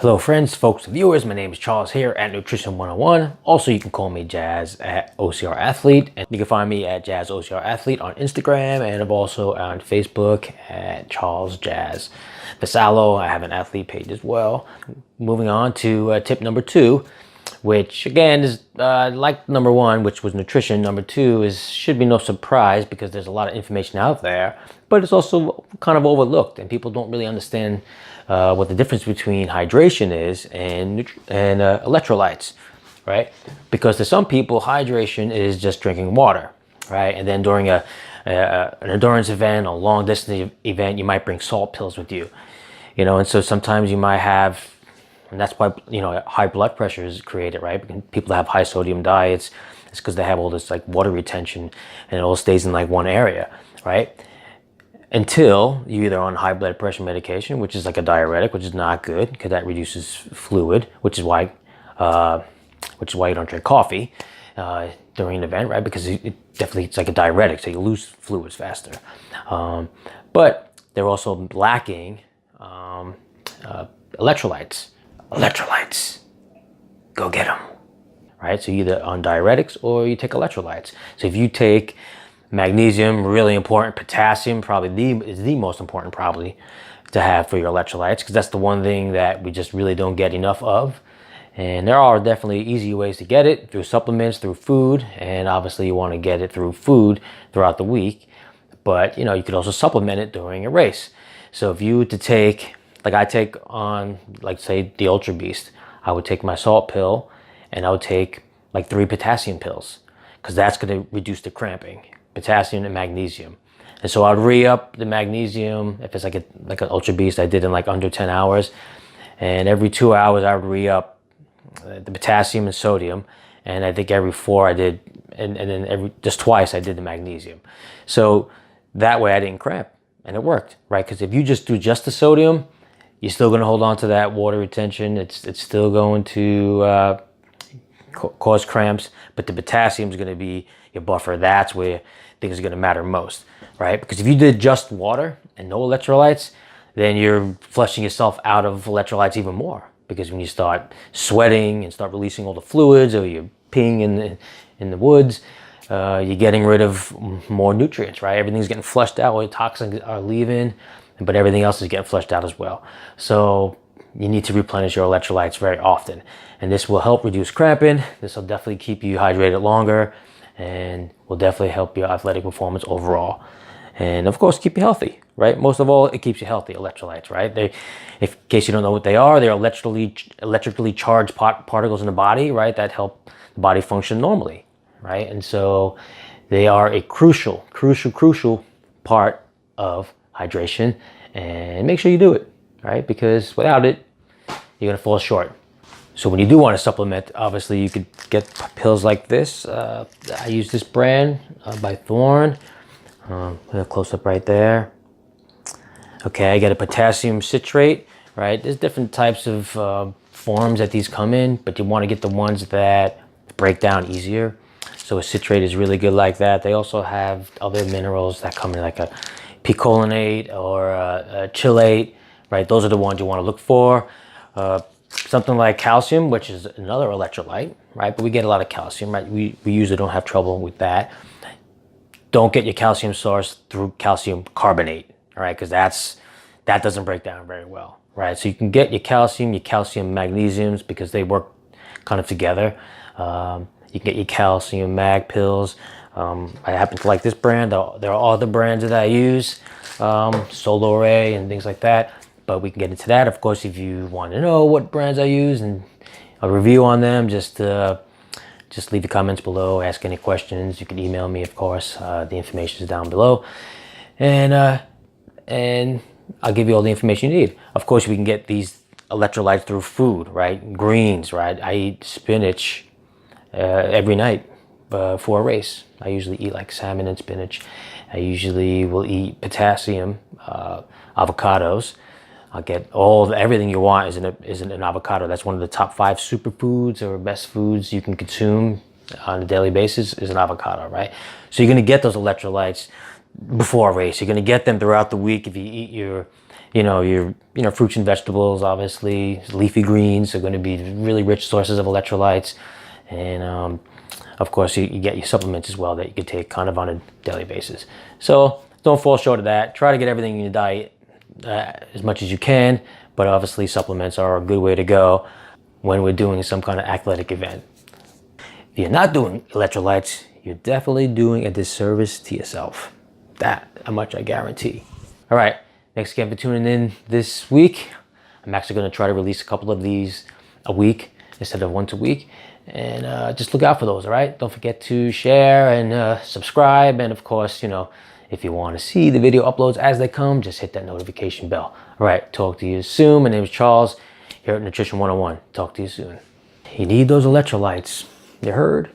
Hello friends, folks, viewers, my name is Charles here at Nutrition 101. Also, you can call me Jazz at OCR Athlete. And you can find me at Jazz OCR Athlete on Instagram, and I'm also on Facebook at Charles Jazz Vassallo. I have an athlete page as well. Moving on to tip number 2, which again is like number 1, which was nutrition. Number 2 should be no surprise because there's a lot of information out there, but it's also kind of overlooked and people don't really understand what the difference between hydration is and electrolytes, right? Because to some people, hydration is just drinking water, right? And then during an endurance event, a long distance event, you might bring salt pills with you, and so sometimes you might have, and that's why, high blood pressure is created, right? People that have high sodium diets, it's because they have all this like water retention and it all stays in like one area, right? Until you're either on high blood pressure medication, which is like a diuretic, which is not good because that reduces fluid, which is why you don't drink coffee during an event, right? Because it's like a diuretic, so you lose fluids faster. But they're also lacking electrolytes. Electrolytes, go get them, right? So you're either on diuretics or you take electrolytes. So if you take magnesium, really important. Potassium, is the most important probably to have for your electrolytes, because that's the one thing that we just really don't get enough of. And there are definitely easy ways to get it through supplements, through food, and obviously you want to get it through food throughout the week. But you could also supplement it during a race. So if you were to take, like I take on, like say the Ultra Beast, I would take my salt pill and I would take like 3 potassium pills, because that's going to reduce the cramping. Potassium and magnesium. And so I'd re-up the magnesium. If it's like an Ultra Beast, I did in like under 10 hours. And every 2 hours I would re-up the potassium and sodium. And I think every 4 I did, and then just twice I did the magnesium. So that way I didn't cramp, and it worked, right? Because if you just do just the sodium, you're still going to hold on to that water retention. It's still going to cause cramps, but the potassium is going to be your buffer. That's where things are going to matter most, right? Because if you did just water and no electrolytes, then you're flushing yourself out of electrolytes even more, because when you start sweating and start releasing all the fluids, or you're peeing in the woods, you're getting rid of more nutrients, right? Everything's getting flushed out, all the toxins are leaving, but everything else is getting flushed out as well. So you need to replenish your electrolytes very often, and this will help reduce cramping. This will definitely keep you hydrated longer, and will definitely help your athletic performance overall. And of course, keep you healthy, right? Most of all, it keeps you healthy. Electrolytes, right? In case you don't know what they are, they're electrically charged particles in the body, right? That help the body function normally, right? And so they are a crucial part of hydration, and make sure you do it, right? Because without it, you're gonna fall short. So when you do want to supplement, obviously you could get pills like this. I use this brand by Thorne. A close up right there. Okay, I get a potassium citrate, right? There's different types of forms that these come in, but you want to get the ones that break down easier. So a citrate is really good like that. They also have other minerals that come in, like a picolinate or a chelate, right? Those are the ones you want to look for. Something like calcium, which is another electrolyte, right? But we get a lot of calcium, right? We usually don't have trouble with that. Don't get your calcium source through calcium carbonate, all right? Because that doesn't break down very well, right? So you can get your calcium magnesiums, because they work kind of together. You can get your calcium mag pills. I happen to like this brand. There are other brands that I use, Solore and things like that. But we can get into that. Of course, if you want to know what brands I use and a review on them, just leave your comments below. Ask any questions. You can email me, of course. The information is down below, and I'll give you all the information you need. Of course, we can get these electrolytes through food, right? Greens, right? I eat spinach every night for a race. I usually eat like salmon and spinach. I usually will eat potassium, avocados. I'll get everything you want is in an avocado. That's one of the top 5 superfoods or best foods you can consume on a daily basis is an avocado, right? So you're gonna get those electrolytes before a race. You're gonna get them throughout the week if you eat Your fruits and vegetables, obviously, leafy greens are going to be really rich sources of electrolytes. And of course, you get your supplements as well that you can take kind of on a daily basis. So don't fall short of that. Try to get everything in your diet as much as you can, but obviously supplements are a good way to go when we're doing some kind of athletic event. If you're not doing electrolytes, you're definitely doing a disservice to yourself. That much I guarantee. All right, thanks again for tuning in this week. I'm actually going to try to release a couple of these a week instead of once a week. And just look out for those, all right? Don't forget to share and subscribe. And of course, if you want to see the video uploads as they come, just hit that notification bell. All right, talk to you soon. My name is Charles here at Nutrition 101. Talk to you soon. You need those electrolytes. You heard?